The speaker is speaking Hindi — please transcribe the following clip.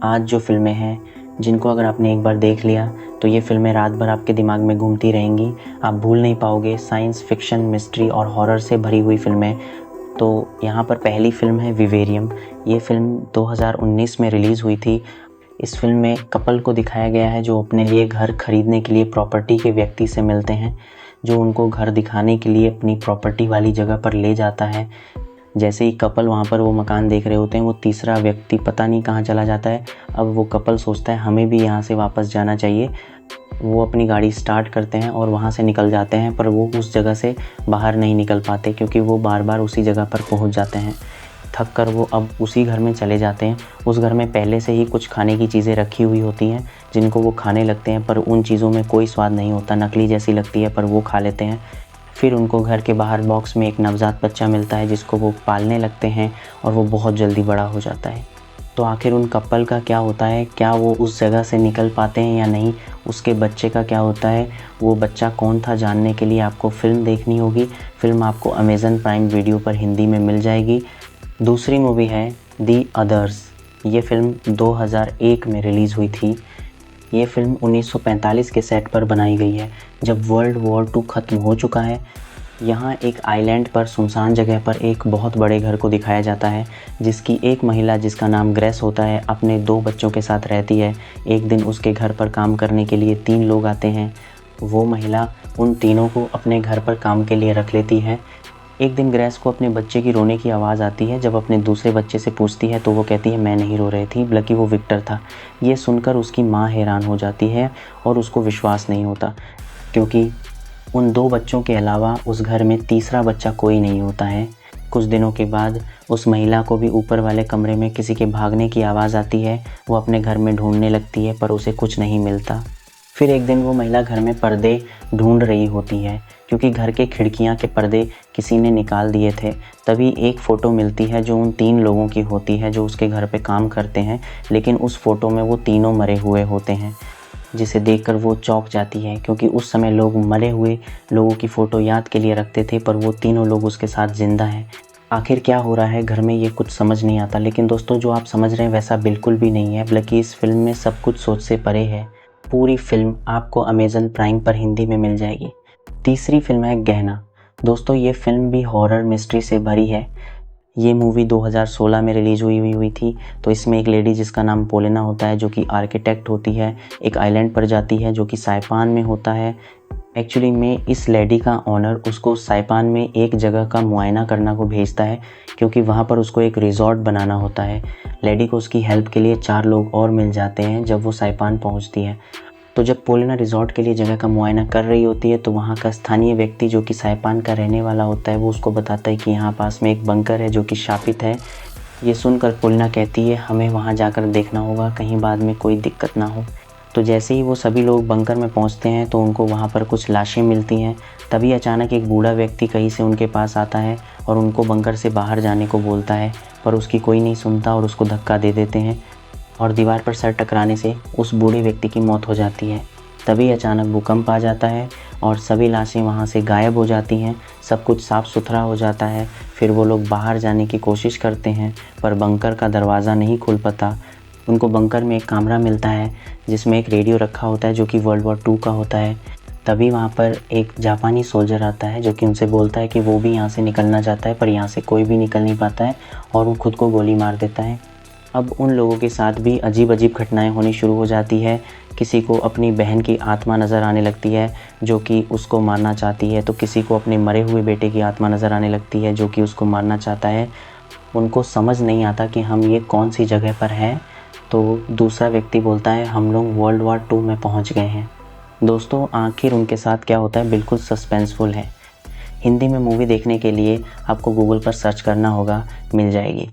आज जो फ़िल्में हैं जिनको अगर आपने एक बार देख लिया तो ये फ़िल्में रात भर आपके दिमाग में घूमती रहेंगी। आप भूल नहीं पाओगे। साइंस फिक्शन, मिस्ट्री और हॉरर से भरी हुई फ़िल्में। तो यहाँ पर पहली फ़िल्म है विवेरियम। ये फ़िल्म 2019 में रिलीज़ हुई थी। इस फ़िल्म में कपल को दिखाया गया है जो अपने लिए घर खरीदने के लिए प्रॉपर्टी के व्यक्ति से मिलते हैं, जो उनको घर दिखाने के लिए अपनी प्रॉपर्टी वाली जगह पर ले जाता है। जैसे ही कपल वहाँ पर वो मकान देख रहे होते हैं, वो तीसरा व्यक्ति पता नहीं कहाँ चला जाता है। अब वो कपल सोचता है हमें भी यहाँ से वापस जाना चाहिए। वो अपनी गाड़ी स्टार्ट करते हैं और वहाँ से निकल जाते हैं, पर वो उस जगह से बाहर नहीं निकल पाते क्योंकि वो बार बार उसी जगह पर पहुँच जाते हैं। थक कर वो अब उसी घर में चले जाते हैं। उस घर में पहले से ही कुछ खाने की चीज़ें रखी हुई होती हैं जिनको वो खाने लगते हैं, पर उन चीज़ों में कोई स्वाद नहीं होता, नकली जैसी लगती है, पर वो खा लेते हैं। फिर उनको घर के बाहर बॉक्स में एक नवजात बच्चा मिलता है जिसको वो पालने लगते हैं और वो बहुत जल्दी बड़ा हो जाता है। तो आखिर उन कपल का क्या होता है? क्या वो उस जगह से निकल पाते हैं या नहीं? उसके बच्चे का क्या होता है? वो बच्चा कौन था? जानने के लिए आपको फ़िल्म देखनी होगी। फ़िल्म आपको अमेज़न प्राइम वीडियो पर हिंदी में मिल जाएगी। दूसरी मूवी है दी अदर्स। ये फ़िल्म 2001 में रिलीज़ हुई थी। ये फ़िल्म 1945 के सेट पर बनाई गई है, जब वर्ल्ड वॉर 2 ख़त्म हो चुका है। यहाँ एक आइलैंड पर सुनसान जगह पर एक बहुत बड़े घर को दिखाया जाता है, जिसकी एक महिला जिसका नाम ग्रेस होता है अपने 2 बच्चों के साथ रहती है। एक दिन उसके घर पर काम करने के लिए 3 लोग आते हैं। वो महिला उन तीनों को अपने घर पर काम के लिए रख लेती है। एक दिन ग्रेस को अपने बच्चे की रोने की आवाज़ आती है। जब अपने दूसरे बच्चे से पूछती है तो वो कहती है मैं नहीं रो रही थी, बल्कि वो विक्टर था। ये सुनकर उसकी माँ हैरान हो जाती है और उसको विश्वास नहीं होता, क्योंकि उन 2 बच्चों के अलावा उस घर में तीसरा बच्चा कोई नहीं होता है। कुछ दिनों के बाद उस महिला को भी ऊपर वाले कमरे में किसी के भागने की आवाज़ आती है। वो अपने घर में ढूंढने लगती है, पर उसे कुछ नहीं मिलता। फिर एक दिन वो महिला घर में पर्दे ढूंढ रही होती है, क्योंकि घर के खिड़कियां के पर्दे किसी ने निकाल दिए थे। तभी एक फ़ोटो मिलती है जो उन 3 लोगों की होती है जो उसके घर पे काम करते हैं, लेकिन उस फ़ोटो में वो तीनों मरे हुए होते हैं, जिसे देखकर वो चौंक जाती है, क्योंकि उस समय लोग मरे हुए लोगों की फ़ोटो याद के लिए रखते थे, पर वो तीनों लोग उसके साथ ज़िंदा हैं। आखिर क्या हो रहा है घर में, ये कुछ समझ नहीं आता। लेकिन दोस्तों, जो आप समझ रहे हैं वैसा बिल्कुल भी नहीं है, बल्कि इस फिल्म में सब कुछ सोच से परे है। पूरी फिल्म आपको अमेज़न प्राइम पर हिंदी में मिल जाएगी। तीसरी फिल्म है गहना। दोस्तों, ये फिल्म भी हॉरर मिस्ट्री से भरी है। ये मूवी 2016 में रिलीज़ हुई थी। तो इसमें एक लेडी जिसका नाम पोलेना होता है, जो कि आर्किटेक्ट होती है, एक आइलैंड पर जाती है जो कि साइपान में होता है। एक्चुअली में इस लेडी का ओनर उसको साइपान में एक जगह का मुआयना करना को भेजता है, क्योंकि वहाँ पर उसको एक रिज़ॉर्ट बनाना होता है। लेडी को उसकी हेल्प के लिए 4 लोग और मिल जाते हैं जब वो साइपान पहुँचती है। तो जब पोलेना रिज़ॉर्ट के लिए जगह का मुआयना कर रही होती है, तो वहाँ का स्थानीय व्यक्ति जो कि साइपान का रहने वाला होता है, वो उसको बताता है कि यहाँ पास में एक बंकर है जो कि शापित है। ये सुनकर पोलेना कहती है हमें वहाँ जाकर देखना होगा, कहीं बाद में कोई दिक्कत ना हो। तो जैसे ही वो सभी लोग बंकर में पहुँचते हैं तो उनको वहाँ पर कुछ लाशें मिलती हैं। तभी अचानक एक बूढ़ा व्यक्ति कहीं से उनके पास आता है और उनको बंकर से बाहर जाने को बोलता है, पर उसकी कोई नहीं सुनता और उसको धक्का दे देते हैं और दीवार पर सर टकराने से उस बूढ़े व्यक्ति की मौत हो जाती है। तभी अचानक भूकंप आ जाता है और सभी लाशें वहाँ से गायब हो जाती हैं। सब कुछ साफ़ सुथरा हो जाता है। फिर वो लोग बाहर जाने की कोशिश करते हैं, पर बंकर का दरवाज़ा नहीं खुल पाता। उनको बंकर में एक कमरा मिलता है जिसमें एक रेडियो रखा होता है जो कि वर्ल्ड वॉर 2 का होता है। तभी वहाँ पर एक जापानी सोल्जर आता है जो कि उनसे बोलता है कि वो भी यहाँ से निकलना चाहता है, पर यहाँ से कोई भी निकल नहीं पाता है और वो खुद को गोली मार देता है। अब उन लोगों के साथ भी अजीब अजीब घटनाएं होनी शुरू हो जाती है। किसी को अपनी बहन की आत्मा नज़र आने लगती है जो कि उसको मारना चाहती है, तो किसी को अपने मरे हुए बेटे की आत्मा नज़र आने लगती है जो कि उसको मारना चाहता है। उनको समझ नहीं आता कि हम ये कौन सी जगह पर हैं। तो दूसरा व्यक्ति बोलता है हम लोग वर्ल्ड वॉर 2 में पहुंच गए हैं। दोस्तों, आखिर उनके साथ क्या होता है बिल्कुल सस्पेंसफुल है। हिंदी में मूवी देखने के लिए आपको गूगल पर सर्च करना होगा, मिल जाएगी।